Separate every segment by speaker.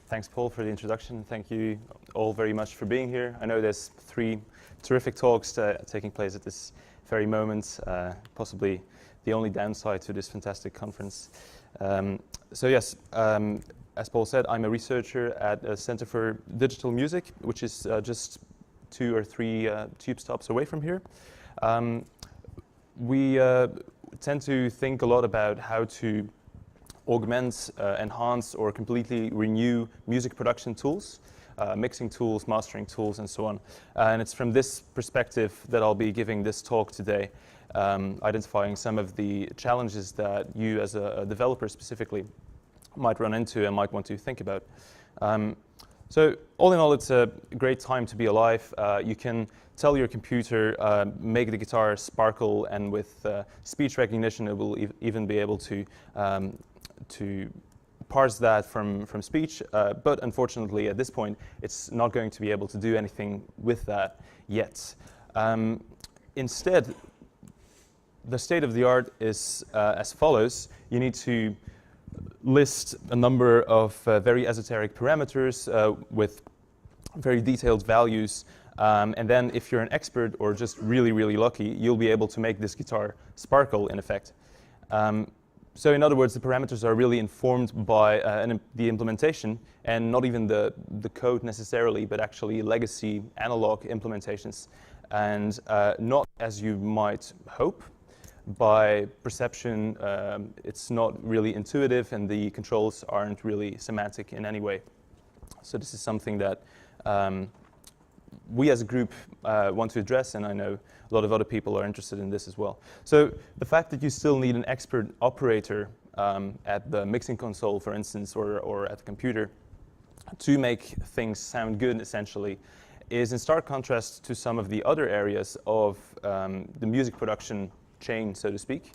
Speaker 1: Thanks, Paul, for the introduction. Thank you all very much for being here. I know there's 3 terrific talks taking place at this very moment, possibly the only downside to this fantastic conference. Yes, as Paul said, I'm a researcher at a Center for Digital Music, which is just 2 or 3 tube stops away from here. We tend to think a lot about how to augment, enhance, or completely renew music production tools, mixing tools, mastering tools, and so on. And it's from this perspective that I'll be giving this talk today, identifying some of the challenges that you as a developer specifically might run into and might want to think about. So all in all, it's a great time to be alive. You can tell your computer, make the guitar sparkle, and with speech recognition, it will even be able to parse that from speech, but unfortunately at this point it's not going to be able to do anything with that yet. Instead, the state of the art is as follows. You need to list a number of very esoteric parameters with very detailed values, and then if you're an expert or just really, really lucky, you'll be able to make this guitar sparkle in effect. So in other words, the parameters are really informed by the implementation, and not even the code necessarily, but actually legacy analog implementations, and not, as you might hope, by perception. It's not really intuitive, and the controls aren't really semantic in any way. So this is something that we as a group want to address, and I know a lot of other people are interested in this as well. So the fact that you still need an expert operator at the mixing console, for instance, or at the computer to make things sound good, essentially, is in stark contrast to some of the other areas of the music production chain, so to speak.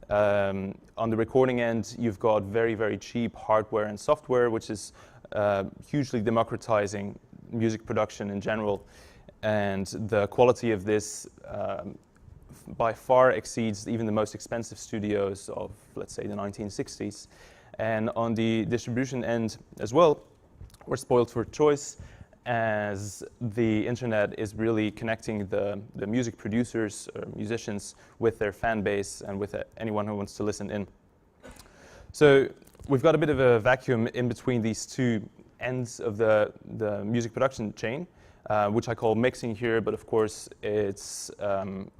Speaker 1: On the recording end, you've got very, very cheap hardware and software, which is hugely democratizing music production in general, and the quality of this by far exceeds even the most expensive studios of, let's say, the 1960s. And on the distribution end as well, we're spoiled for choice, as the internet is really connecting the music producers or musicians with their fan base and with anyone who wants to listen in. So we've got a bit of a vacuum in between these 2 ends of the music production chain, which I call mixing here, but of course it's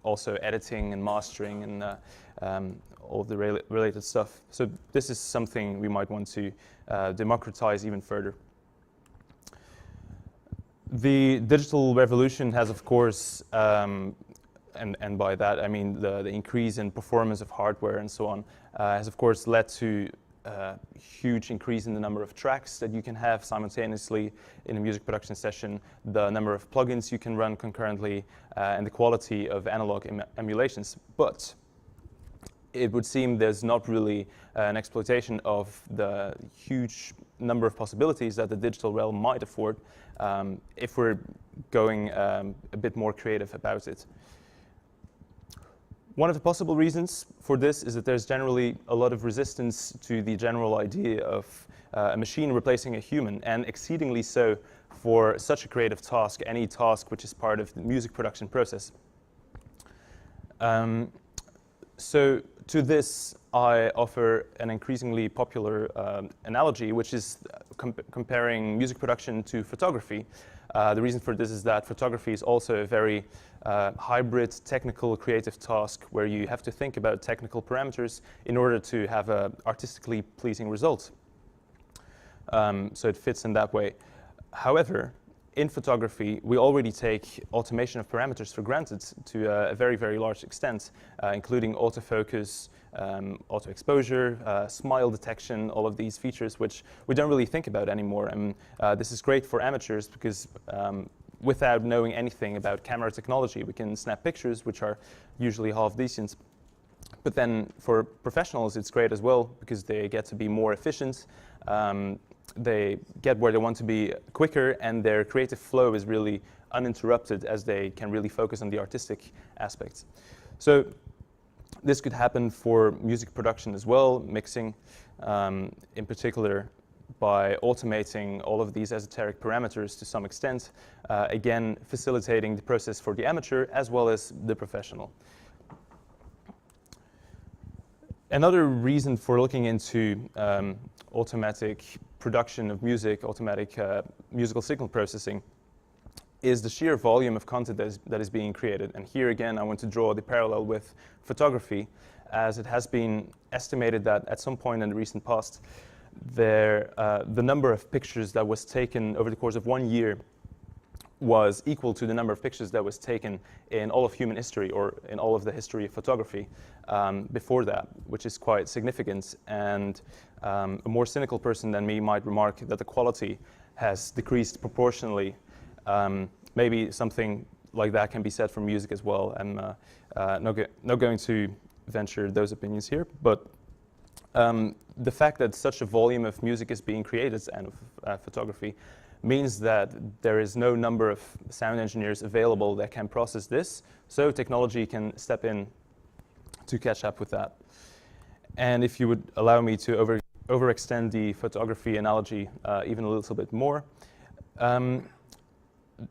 Speaker 1: also editing and mastering and all of the related stuff. So this is something we might want to democratize even further. The digital revolution has, of course, and by that I mean the increase in performance of hardware and so on, has of course led to a huge increase in the number of tracks that you can have simultaneously in a music production session, the number of plugins you can run concurrently, and the quality of analog emulations. But it would seem there's not really an exploitation of the huge number of possibilities that the digital realm might afford if we're going a bit more creative about it. One of the possible reasons for this is that there's generally a lot of resistance to the general idea of a machine replacing a human, and exceedingly so for such a creative task, any task which is part of the music production process. So to this, I offer an increasingly popular analogy, which is comparing music production to photography. The reason for this is that photography is also a very hybrid, technical, creative task where you have to think about technical parameters in order to have an artistically pleasing result. So it fits in that way. However, in photography, we already take automation of parameters for granted to a very, very large extent, including autofocus, auto exposure, smile detection, all of these features which we don't really think about anymore. And this is great for amateurs because without knowing anything about camera technology, we can snap pictures which are usually half decent. But then for professionals, it's great as well because they get to be more efficient. They get where they want to be quicker, and their creative flow is really uninterrupted as they can really focus on the artistic aspects. So this could happen for music production as well, mixing in particular, by automating all of these esoteric parameters to some extent, again, facilitating the process for the amateur as well as the professional. Another reason for looking into automatic production of music, automatic musical signal processing, is the sheer volume of content that is being created. And here again, I want to draw the parallel with photography, as it has been estimated that at some point in the recent past, the number of pictures that was taken over the course of 1 year was equal to the number of pictures that was taken in all of human history, or in all of the history of photography before that, which is quite significant. And a more cynical person than me might remark that the quality has decreased proportionally. Maybe something like that can be said for music as well. I'm not going to venture those opinions here, but the fact that such a volume of music is being created, and of photography, means that there is no number of sound engineers available that can process this, so technology can step in to catch up with that. And if you would allow me to overextend the photography analogy even a little bit more,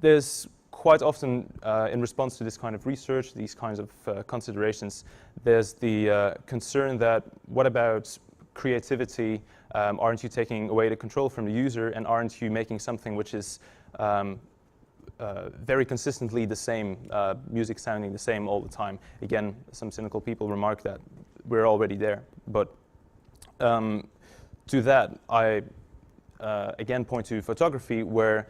Speaker 1: there's quite often, in response to this kind of research, these kinds of considerations, there's the concern that, what about creativity? Aren't you taking away the control from the user, and aren't you making something which is very consistently the same, music sounding the same all the time? Again, some cynical people remark that we're already there. But to that, I again point to photography, where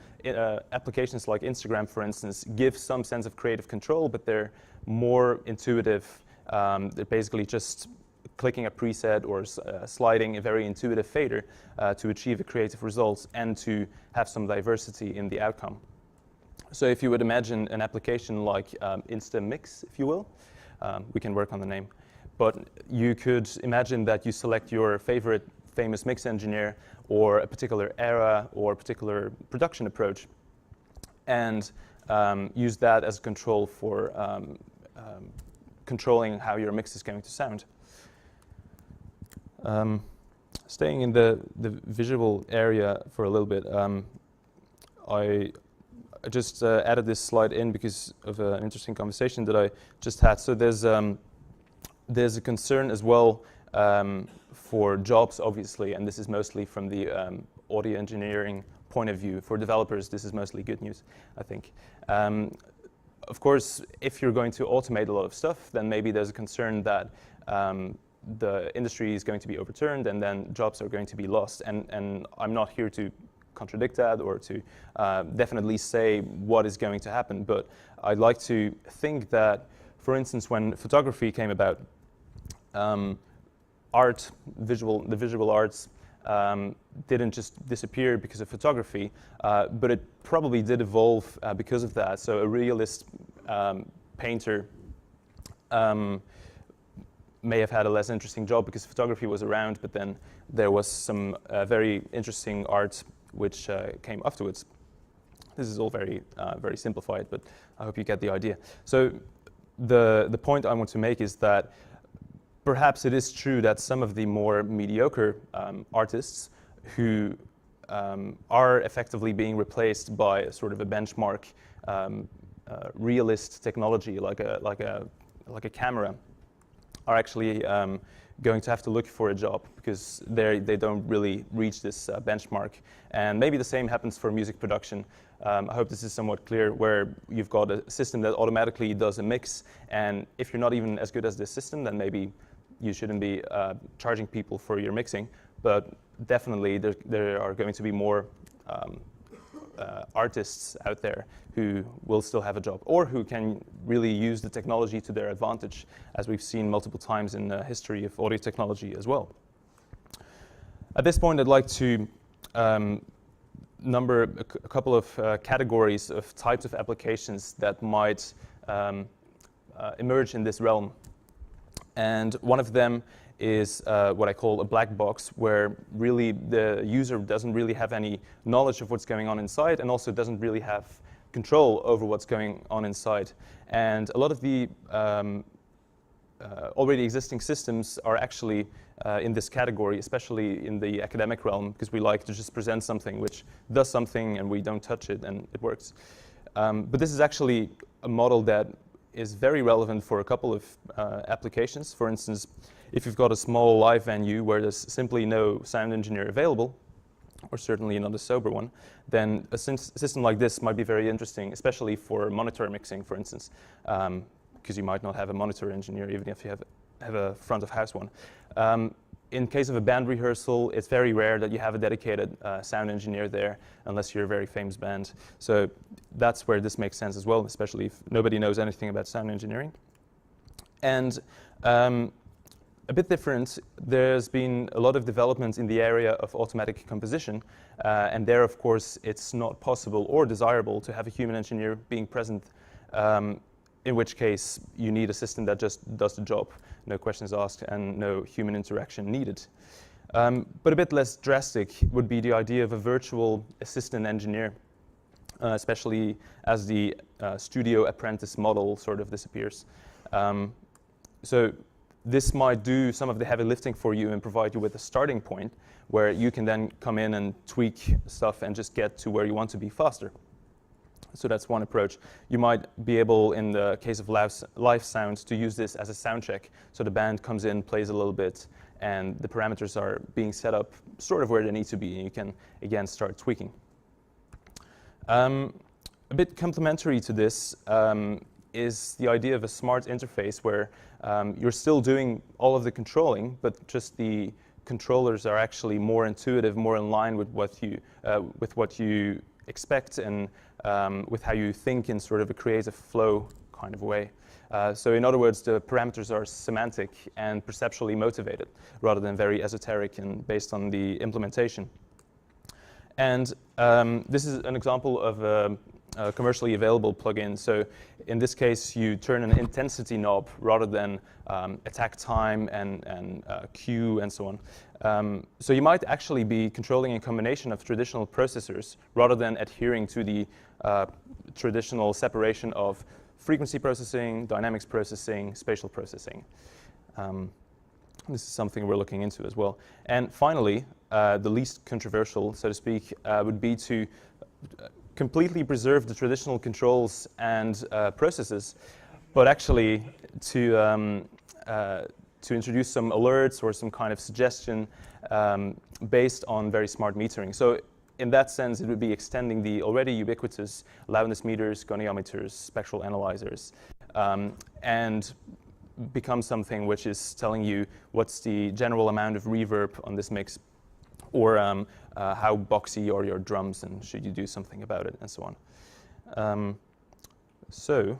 Speaker 1: applications like Instagram, for instance, give some sense of creative control, but they're more intuitive. They're basically just clicking a preset or sliding a very intuitive fader to achieve a creative result and to have some diversity in the outcome. So if you would imagine an application like Instamix, if you will, we can work on the name, but you could imagine that you select your favorite famous mix engineer, or a particular era, or a particular production approach, and use that as a control for controlling how your mix is going to sound. Staying in the visual area for a little bit, I just added this slide in because of an interesting conversation that I just had. So there's a concern as well for jobs, obviously, and this is mostly from the audio engineering point of view. For developers, this is mostly good news, I think. Of course, if you're going to automate a lot of stuff, then maybe there's a concern that the industry is going to be overturned, and then jobs are going to be lost. And I'm not here to contradict that, or to definitely say what is going to happen, but I'd like to think that, for instance, when photography came about, the visual arts didn't just disappear because of photography, but it probably did evolve because of that. So a realist painter may have had a less interesting job because photography was around, but then there was some very interesting art which came afterwards. This is all very simplified, but I hope you get the idea. So the point I want to make is that perhaps it is true that some of the more mediocre artists who are effectively being replaced by a sort of a benchmark realist technology like a camera are actually going to have to look for a job, because they don't really reach this benchmark. And maybe the same happens for music production. I hope this is somewhat clear, where you've got a system that automatically does a mix, and if you're not even as good as this system, then maybe you shouldn't be charging people for your mixing. But definitely there are going to be more artists out there who will still have a job, or who can really use the technology to their advantage, as we've seen multiple times in the history of audio technology as well. At this point, I'd like to number a couple of categories of types of applications that might emerge in this realm. And one of them is what I call a black box, where really the user doesn't really have any knowledge of what's going on inside, and also doesn't really have control over what's going on inside. And a lot of the already existing systems are actually in this category, especially in the academic realm, because we like to just present something which does something and we don't touch it and it works. But this is actually a model that is very relevant for a couple of applications. For instance, if you've got a small live venue where there's simply no sound engineer available, or certainly not a sober one, then a system like this might be very interesting, especially for monitor mixing, for instance, because you might not have a monitor engineer even if you have a front of house one. In case of a band rehearsal, it's very rare that you have a dedicated sound engineer there, unless you're a very famous band. So that's where this makes sense as well, especially if nobody knows anything about sound engineering. And a bit different, there's been a lot of development in the area of automatic composition, and there, of course, it's not possible or desirable to have a human engineer being present, in which case you need a system that just does the job, no questions asked and no human interaction needed. But a bit less drastic would be the idea of a virtual assistant engineer, especially as the studio apprentice model sort of disappears. So this might do some of the heavy lifting for you and provide you with a starting point where you can then come in and tweak stuff and just get to where you want to be faster. So that's one approach. You might be able, in the case of live sound, to use this as a sound check. So the band comes in, plays a little bit, and the parameters are being set up sort of where they need to be, and you can, again, start tweaking. A bit complementary to this is the idea of a smart interface where you're still doing all of the controlling, but just the controllers are actually more intuitive, more in line with what you expect and with how you think in sort of a creative flow kind of way. So in other words, the parameters are semantic and perceptually motivated rather than very esoteric and based on the implementation. And this is an example of a commercially available plugin. So in this case, you turn an intensity knob rather than attack time and queue and so on. So you might actually be controlling a combination of traditional processors rather than adhering to the traditional separation of frequency processing, dynamics processing, spatial processing. This is something we're looking into as well. And finally, the least controversial, so to speak, would be to completely preserve the traditional controls and processes, but actually to introduce some alerts or some kind of suggestion based on very smart metering. So in that sense, it would be extending the already ubiquitous loudness meters, goniometers, spectral analyzers, and become something which is telling you what's the general amount of reverb on this mix, or how boxy are your drums and should you do something about it, and so on. So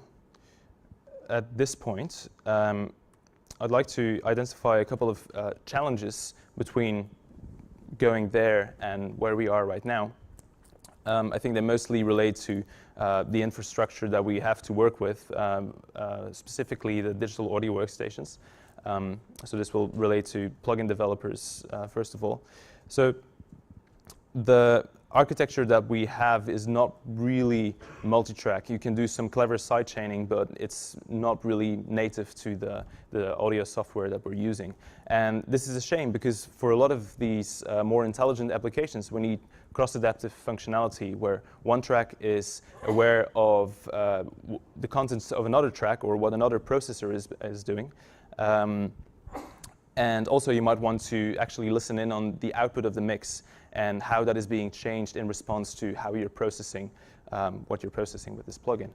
Speaker 1: at this point, I'd like to identify a couple of challenges between going there and where we are right now. I think they mostly relate to the infrastructure that we have to work with, specifically the digital audio workstations. So this will relate to plugin developers, first of all. So the architecture that we have is not really multitrack. You can do some clever sidechaining, but it's not really native to the audio software that we're using. And this is a shame because for a lot of these more intelligent applications, we need cross-adaptive functionality where one track is aware of the contents of another track or what another processor is doing. And also you might want to actually listen in on the output of the mix and how that is being changed in response to how you're processing what you're processing with this plugin.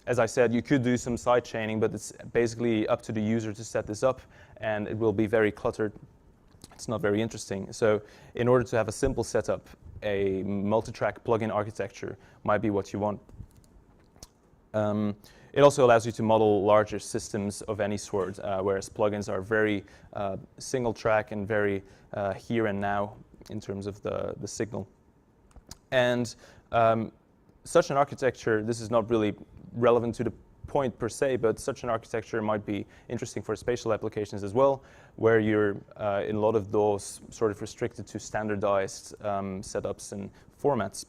Speaker 1: As I said, you could do some side chaining, but it's basically up to the user to set this up, and it will be very cluttered. It's not very interesting. So in order to have a simple setup, a multi-track plugin architecture might be what you want. It also allows you to model larger systems of any sort, whereas plugins are very single track and very here and now in terms of the signal. And such an architecture, this is not really relevant to the point per se, but such an architecture might be interesting for spatial applications as well, where you're in a lot of those sort of restricted to standardized setups and formats.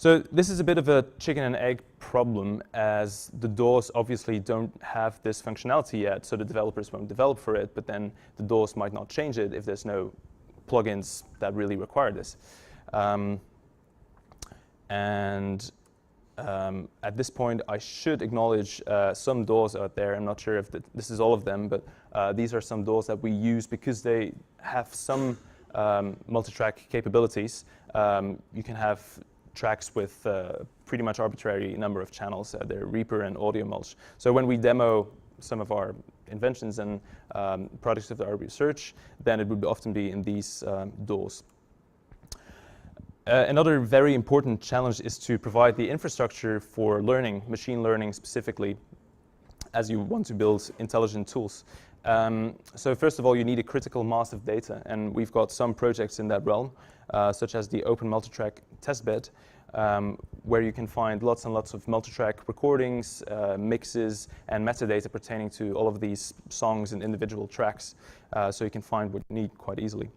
Speaker 1: So this is a bit of a chicken and egg problem, as the DAWs obviously don't have this functionality yet, so the developers won't develop for it, but then the DAWs might not change it if there's no plugins that really require this. At this point, I should acknowledge some DAWs out there. I'm not sure if this is all of them, but these are some DAWs that we use because they have some multi-track capabilities. You can have tracks with pretty much arbitrary number of channels. They're Reaper and Audio Mulch. So when we demo some of our inventions and products of our research, then it would often be in these DAWs. Another very important challenge is to provide the infrastructure for learning, machine learning specifically, as you want to build intelligent tools. So first of all, you need a critical mass of data, and we've got some projects in that realm, such as the Open Multitrack testbed, where you can find lots and lots of multitrack recordings, mixes, and metadata pertaining to all of these songs and individual tracks, so you can find what you need quite easily.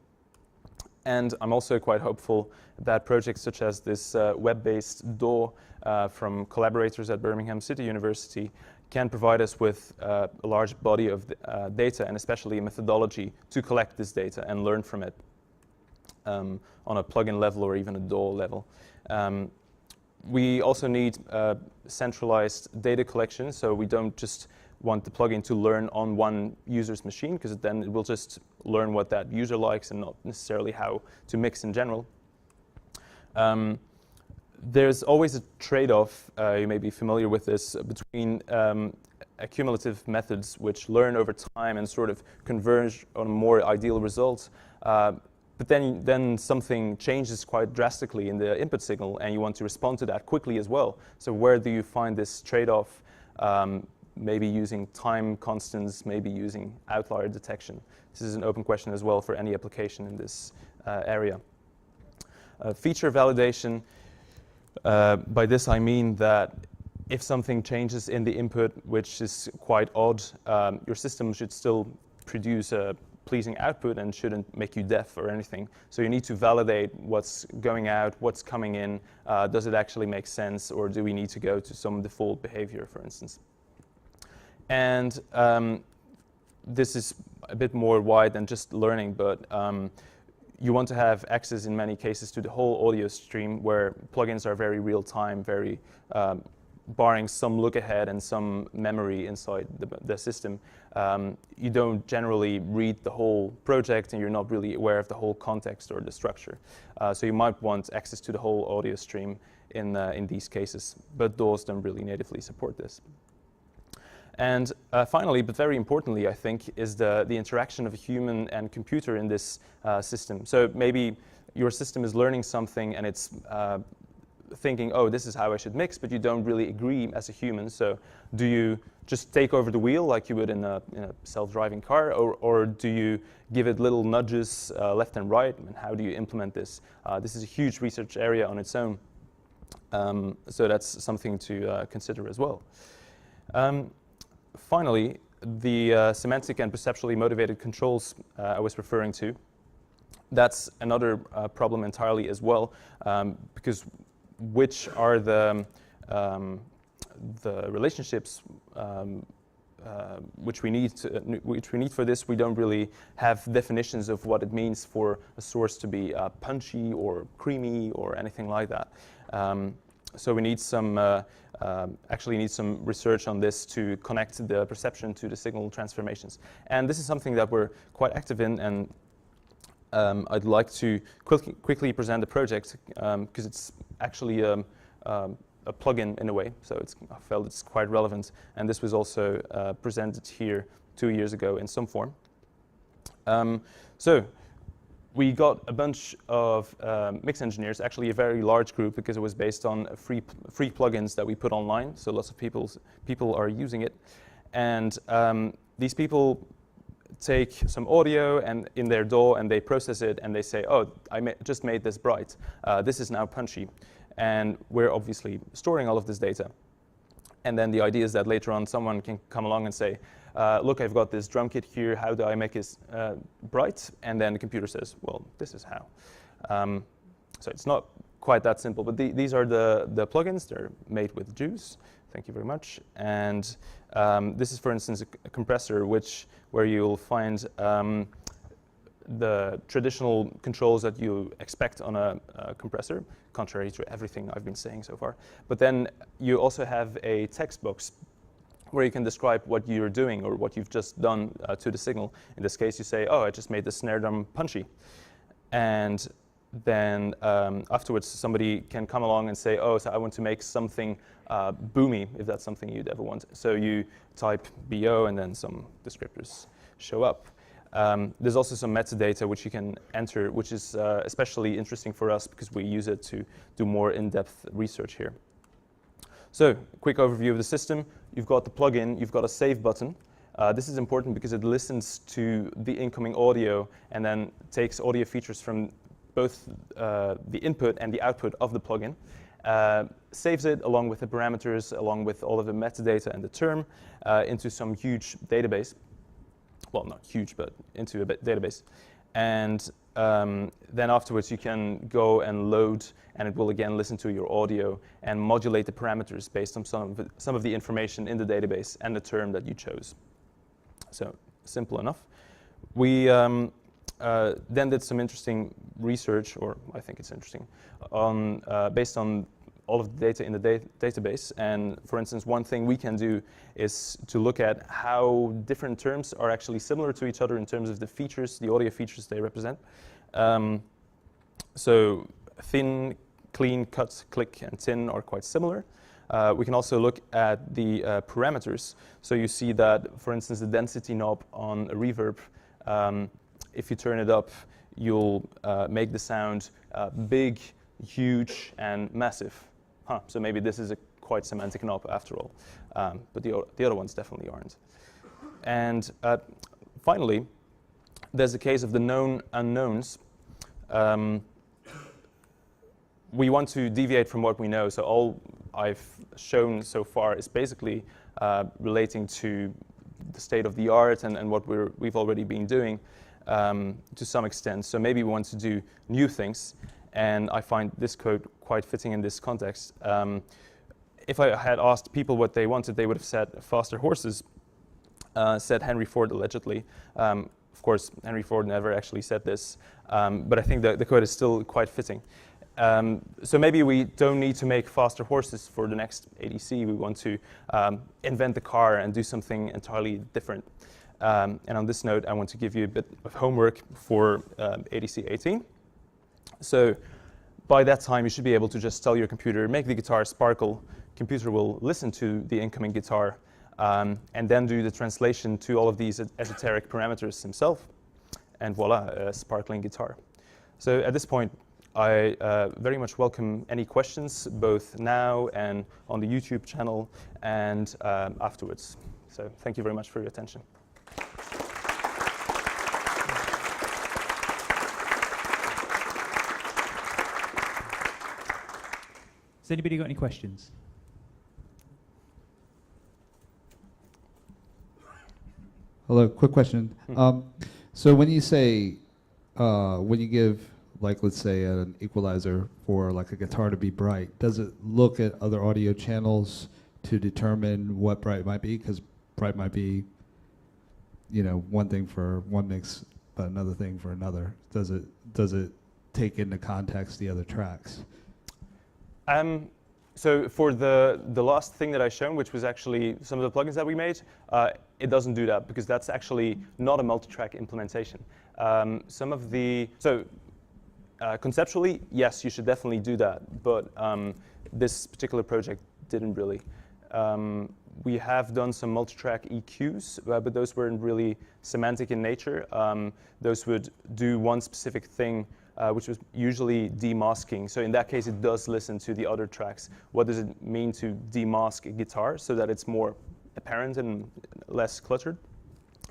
Speaker 1: And I'm also quite hopeful that projects such as this web-based DAW from collaborators at Birmingham City University can provide us with a large body of data, and especially a methodology to collect this data and learn from it on a plugin level or even a DAW level. We also need centralized data collection, so we don't just want the plugin to learn on one user's machine, because then it will just learn what that user likes and not necessarily how to mix in general. There's always a trade-off, you may be familiar with this, between accumulative methods which learn over time and sort of converge on a more ideal result. But then something changes quite drastically in the input signal, and you want to respond to that quickly as well. So where do you find this trade-off? Maybe using time constants, maybe using outlier detection. This is an open question as well for any application in this area. Feature validation, by this I mean that if something changes in the input, which is quite odd, your system should still produce a pleasing output and shouldn't make you deaf or anything. So you need to validate what's going out, what's coming in, does it actually make sense, or do we need to go to some default behavior, for instance. And this is a bit more wide than just learning, but you want to have access in many cases to the whole audio stream, where plugins are very real-time, very barring some look ahead and some memory inside the system. You don't generally read the whole project, and you're not really aware of the whole context or the structure. So you might want access to the whole audio stream in these cases, but DAWs don't really natively support this. And finally, but very importantly, I think, is the interaction of a human and computer in this system. So maybe your system is learning something and it's thinking, oh, this is how I should mix, but you don't really agree as a human. So do you just take over the wheel like you would in a self-driving car, or do you give it little nudges left and right, and how do you implement this? This is a huge research area on its own. So that's something to consider as well. Finally, the semantic and perceptually motivated controls I was referring to, that's another problem entirely as well, because which are the relationships which we need for this. We don't really have definitions of what it means for a source to be punchy or creamy or anything like that. So we need some actually need some research on this to connect the perception to the signal transformations. And this is something that we're quite active in, and I'd like to quickly present the project because it's actually a plugin in a way, so I felt it's quite relevant. And this was also presented here 2 years ago in some form. So we got a bunch of mix engineers, actually a very large group, because it was based on free plugins that we put online. So lots of people are using it, and these people take some audio and in their DAW, and they process it, and they say, oh, I just made this bright. This is now punchy. And we're obviously storing all of this data. And then the idea is that later on someone can come along and say, look, I've got this drum kit here. How do I make it bright? And then the computer says, well, this is how. So it's not quite that simple. But these are the plugins. They're made with Juice. Thank you very much. And this is, for instance, a compressor, where you'll find the traditional controls that you expect on a compressor, contrary to everything I've been saying so far. But then you also have a text box where you can describe what you're doing or what you've just done to the signal. In this case, you say, oh, I just made the snare drum punchy. And then afterwards, somebody can come along and say, oh, so I want to make something boomy, if that's something you'd ever want. So you type BO, and then some descriptors show up. There's also some metadata which you can enter, which is especially interesting for us because we use it to do more in-depth research here. So, quick overview of the system. You've got the plugin, you've got a save button. This is important because it listens to the incoming audio and then takes audio features from both the input and the output of the plugin, saves it along with the parameters, along with all of the metadata and the term into some huge database. Well, not huge, but into a database. And then afterwards you can go and load, and it will again listen to your audio and modulate the parameters based on some of the information in the database and the term that you chose. So simple enough. We then did some interesting research, or I think it's interesting, based on all of the data in the database. And for instance, one thing we can do is to look at how different terms are actually similar to each other in terms of the features, the audio features they represent. So thin, clean, cut, click, and tin are quite similar. We can also look at the parameters. So you see that, for instance, the density knob on a reverb, if you turn it up, you'll make the sound big, huge, and massive. So maybe this is a quite semantic knob after all, but the other ones definitely aren't. And finally, there's the case of the known unknowns. We want to deviate from what we know, so all I've shown so far is basically relating to the state of the art and what we've already been doing to some extent. So maybe we want to do new things, and I find this code quite fitting in this context. If I had asked people what they wanted, they would have said faster horses, said Henry Ford allegedly. Of course, Henry Ford never actually said this, but I think that the code is still quite fitting. So maybe we don't need to make faster horses for the next ADC. We want to invent the car and do something entirely different. And on this note, I want to give you a bit of homework for ADC'17. So by that time, you should be able to just tell your computer, make the guitar sparkle. Computer will listen to the incoming guitar and then do the translation to all of these esoteric parameters himself. And voila, a sparkling guitar. So at this point, I very much welcome any questions, both now and on the YouTube channel and afterwards. So thank you very much for your attention.
Speaker 2: Has anybody got any questions?
Speaker 3: Hello, quick question. So when you say, when you give, like, let's say an equalizer for like a guitar to be bright, does it look at other audio channels to determine what bright might be? Because bright might be, you know, one thing for one mix, but another thing for another. Does it take into context the other tracks?
Speaker 1: So for the last thing that I shown, which was actually some of the plugins that we made, it doesn't do that because that's actually not a multi-track implementation. Conceptually, yes, you should definitely do that, but this particular project didn't really. We have done some multi-track EQs, but those weren't really semantic in nature. Those would do one specific thing, which was usually demasking. So in that case, it does listen to the other tracks. What does it mean to demask a guitar so that it's more apparent and less cluttered?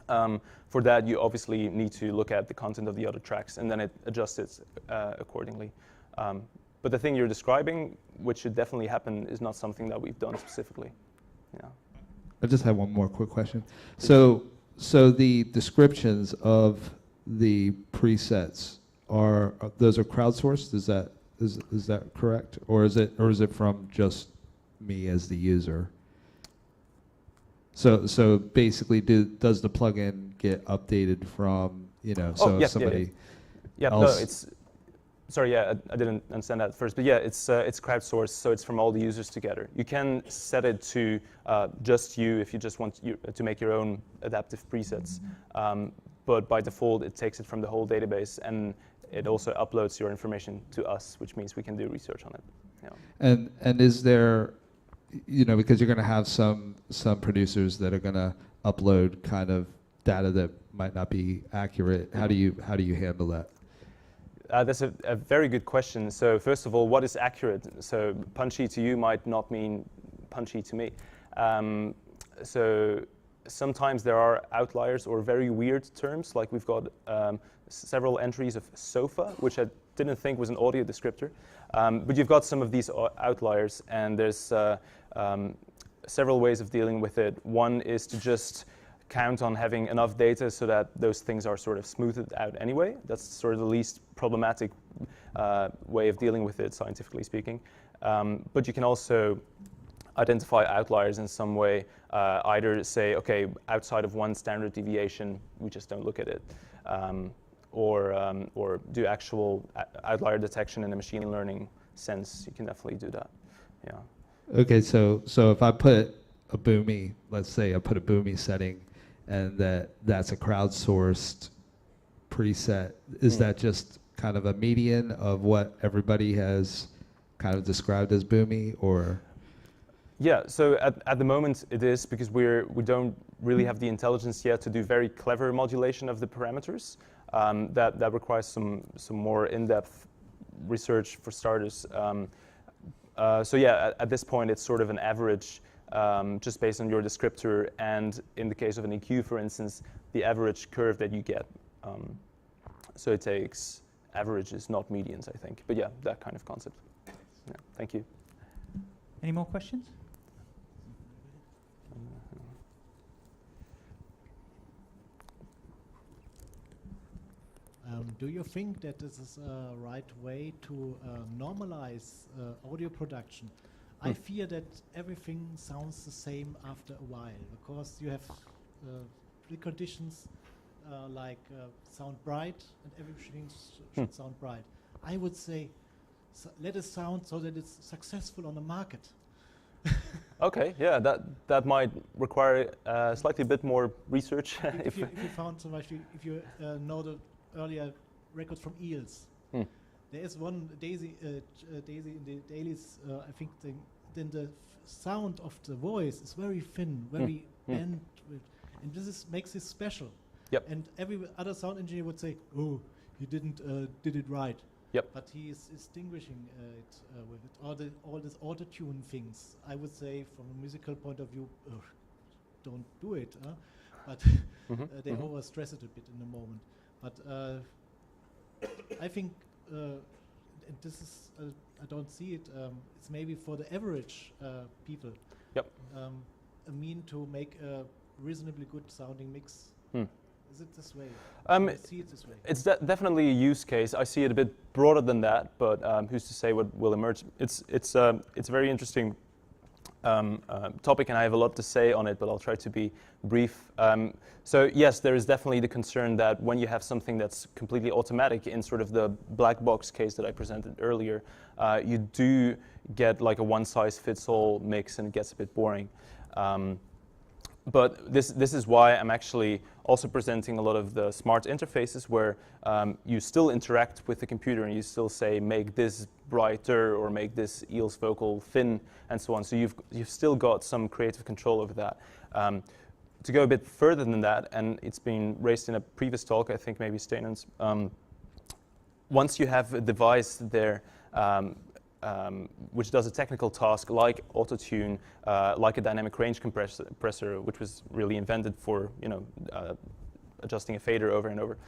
Speaker 1: For that, you obviously need to look at the content of the other tracks, and then it adjusts it accordingly. But the thing you're describing, which should definitely happen, is not something that we've done specifically. Yeah.
Speaker 3: I just have one more quick question. So the descriptions of the presets those are crowdsourced? Is Is that correct, or is it from just me as the user? So basically, does the plugin get updated from, so if somebody
Speaker 1: no,
Speaker 3: else?
Speaker 1: it's sorry, yeah, I didn't understand that at first, but yeah, it's crowdsourced, so it's from all the users together. You can set it to just you if you just want to make your own adaptive presets, but by default, it takes it from the whole database, and it also uploads your information to us, which means we can do research on it. Yeah.
Speaker 3: And is there, because you're going to have some producers that are going to upload kind of data that might not be accurate. How do you handle that?
Speaker 1: That's a very good question. So first of all, what is accurate? So punchy to you might not mean punchy to me. So sometimes there are outliers or very weird terms, like we've got several entries of sofa, which I didn't think was an audio descriptor. But you've got some of these outliers, and there's several ways of dealing with it. One is to just count on having enough data so that those things are sort of smoothed out anyway. That's sort of the least problematic way of dealing with it, scientifically speaking. But you can also identify outliers in some way, either say, okay, outside of one standard deviation, we just don't look at it, or do actual outlier detection in a machine learning sense. You can definitely do that. Yeah.
Speaker 3: Okay, so if I put a Boomi, let's say I put a Boomi setting, and that's a crowdsourced preset, is that just kind of a median of what everybody has kind of described as Boomi, or?
Speaker 1: Yeah, so at the moment it is, because we don't really have the intelligence yet to do very clever modulation of the parameters. That requires some more in-depth research for starters. So yeah, at this point it's sort of an average, just based on your descriptor, and in the case of an EQ, for instance, the average curve that you get. So it takes averages, not medians, I think. But yeah, that kind of concept. Yeah, thank you.
Speaker 2: Any more questions?
Speaker 4: Do you think that this is a right way to normalize audio production? I fear that everything sounds the same after a while, because you have preconditions like sound bright, and everything should sound bright. I would say let it sound so that it's successful on the market.
Speaker 1: Okay, yeah, that might require slightly bit more research.
Speaker 4: if you found so much, if you know the earlier records from eels, there is one daisy in the dailies. I think then the sound of the voice is very thin, very bent, and this makes it special.
Speaker 1: Yep.
Speaker 4: And every other sound engineer would say, "Oh, he didn't did it right."
Speaker 1: Yep.
Speaker 4: But he is distinguishing it with it. All these auto-tune things. I would say, from a musical point of view, don't do it. But they overstress it a bit in the moment. But I think, and this is, I don't see it. It's maybe for the average people.
Speaker 1: Yep.
Speaker 4: A mean to make a reasonably good sounding mix. Is it this way? I see it this way.
Speaker 1: It's definitely a use case. I see it a bit broader than that, but who's to say what will emerge? It's a very interesting topic, and I have a lot to say on it, but I'll try to be brief. So yes, there is definitely the concern that when you have something that's completely automatic, in sort of the black box case that I presented earlier, you do get like a one-size-fits-all mix, and it gets a bit boring. But this is why I'm actually also presenting a lot of the smart interfaces, where you still interact with the computer and you still say, make this brighter or make this eel's vocal thin, and so on. So you've still got some creative control over that. To go a bit further than that, and it's been raised in a previous talk, I think maybe Stenen's, once you have a device there which does a technical task like auto-tune, like a dynamic range compressor, which was really invented for adjusting a fader over and over.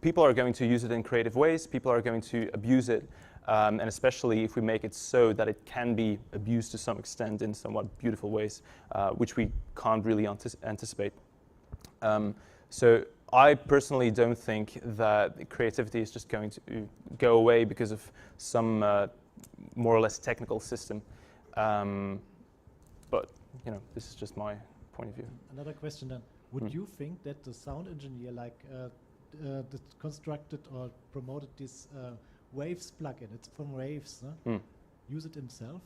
Speaker 1: People are going to use it in creative ways. People are going to abuse it, and especially if we make it so that it can be abused to some extent in somewhat beautiful ways, which we can't really anticipate. So I personally don't think that creativity is just going to go away because of some more or less technical system. But this is just my point of view.
Speaker 4: Another question then. Would you think that the sound engineer, like that constructed or promoted this Waves plugin, it's from Waves, use it himself?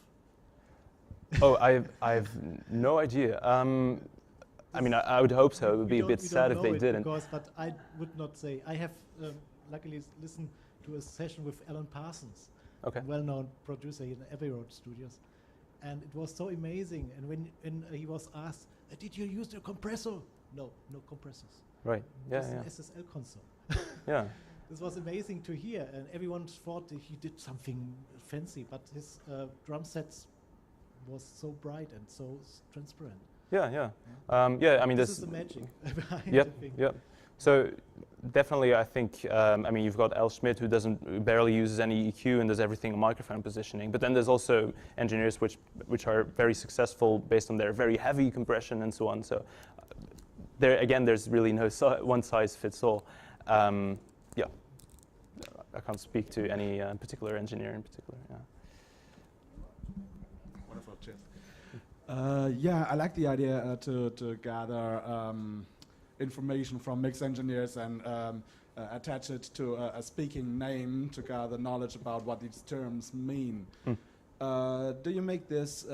Speaker 1: Oh, I've no idea. I mean, I would hope so. It would be a bit sad if they didn't.
Speaker 4: But I would not say. I have luckily listened to a session with Alan Parsons,
Speaker 1: Okay.
Speaker 4: a well-known producer in Abbey Road Studios, and it was so amazing. And when he was asked, "Did you use the compressor?" No compressors.
Speaker 1: Right. Yeah.
Speaker 4: Just
Speaker 1: Yeah.
Speaker 4: an SSL console.
Speaker 1: Yeah.
Speaker 4: This was amazing to hear, and everyone thought that he did something fancy, but his drum sets was so bright and so transparent.
Speaker 1: Yeah. Yeah. Yeah. I mean,
Speaker 4: this is the magic behind the thing.
Speaker 1: Yep. So definitely, I think. I mean, you've got Al Schmidt, who barely uses any EQ and does everything on microphone positioning. But then there's also engineers which are very successful based on their very heavy compression and so on. So there again, there's really no one size fits all. Yeah. I can't speak to any particular engineer in particular. Yeah.
Speaker 5: Wonderful, cheers. Yeah, I like the idea to gather information from mix engineers and attach it to a speaking name to gather knowledge about what these terms mean. Do you make this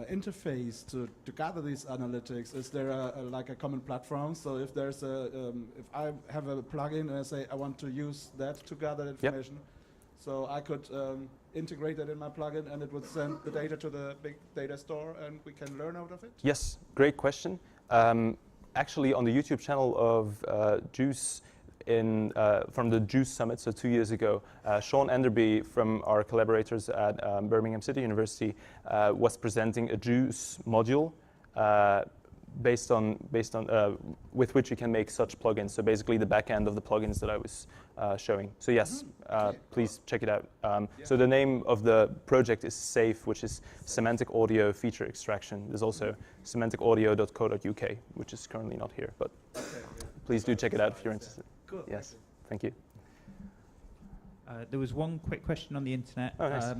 Speaker 5: interface to gather these analytics? Is there like a common platform? So if there's if I have a plugin and I say I want to use that to gather information, so I could integrate that in my plugin and it would send the data to the big data store and we can learn out of it?
Speaker 1: Yes, great question. Actually, on the YouTube channel of Juice from the Juice Summit, so 2 years ago, Sean Enderby from our collaborators at Birmingham City University was presenting a Juice module based on with which you can make such plugins. So basically the back end of the plugins that I was showing. So yes, please check it out. So the name of the project is SAFE, which is Semantic Audio Feature Extraction. There's also semanticaudio.co.uk, which is currently not here, but please do check it out if you're interested.
Speaker 5: Cool.
Speaker 1: Yes, thank you.
Speaker 2: There was one quick question on the internet.
Speaker 1: Oh, nice.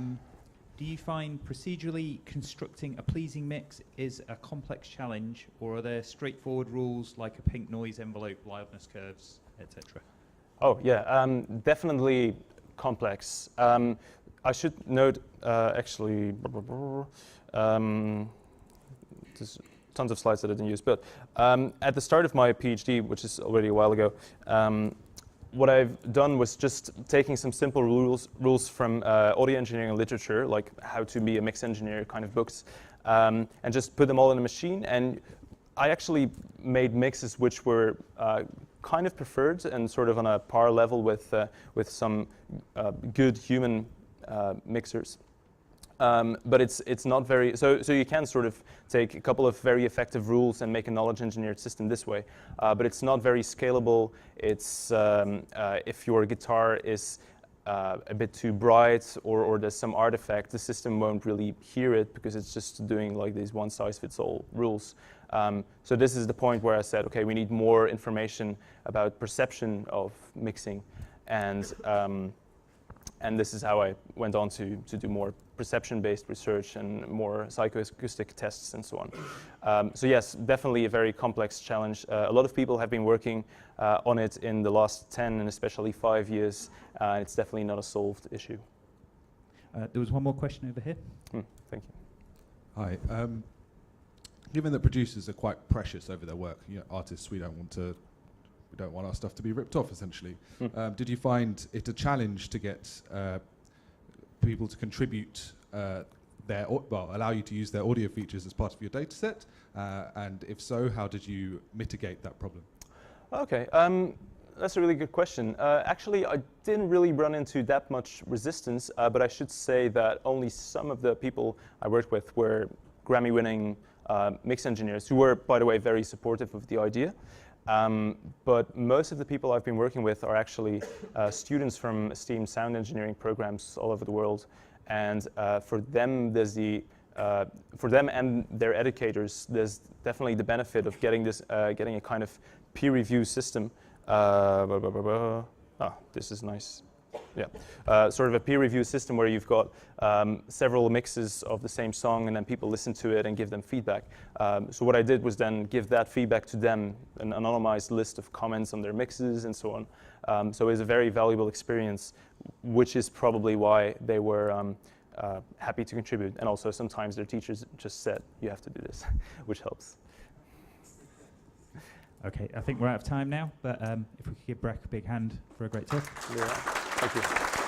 Speaker 2: Do you find procedurally constructing a pleasing mix is a complex challenge, or are there straightforward rules like a pink noise envelope, loudness curves, etc.?
Speaker 1: Oh, yeah, definitely complex. I should note, actually, there's tons of slides that I didn't use, but at the start of my PhD, which is already a while ago, what I've done was just taking some simple rules from audio engineering literature, like how to be a mix engineer kind of books, and just put them all in a machine. And I actually made mixes which were kind of preferred and sort of on a par level with some good human mixers. But it's not very, so you can sort of take a couple of very effective rules and make a knowledge engineered system this way, but it's not very scalable. It's, if your guitar is a bit too bright or there's some artifact, the system won't really hear it because it's just doing like these one size fits all rules. So this is the point where I said, okay, we need more information about perception of mixing, and this is how I went on to do more perception-based research and more psychoacoustic tests and so on. So yes, definitely a very complex challenge. A lot of people have been working on it in the last 10 and especially 5 years. It's definitely not a solved issue.
Speaker 2: There was one more question over here.
Speaker 1: Thank you.
Speaker 6: Hi. Given that producers are quite precious over their work, artists, we don't want our stuff to be ripped off, essentially. Did you find it a challenge to get people to contribute allow you to use their audio features as part of your data set? And if so, how did you mitigate that problem?
Speaker 1: Okay, that's a really good question. Actually, I didn't really run into that much resistance, but I should say that only some of the people I worked with were Grammy-winning mix engineers who were, by the way, very supportive of the idea. But most of the people I've been working with are actually students from esteemed sound engineering programs all over the world, and for them, for them and their educators, there's definitely the benefit of getting a kind of peer review system. This is nice. Yeah, sort of a peer review system where you've got several mixes of the same song, and then people listen to it and give them feedback. So what I did was then give that feedback to them, an anonymized list of comments on their mixes and so on. So it was a very valuable experience, which is probably why they were happy to contribute. And also sometimes their teachers just said, you have to do this, which helps.
Speaker 2: Okay, I think we're out of time now, but if we could give Brecht a big hand for a great talk.
Speaker 1: Yeah, thank you.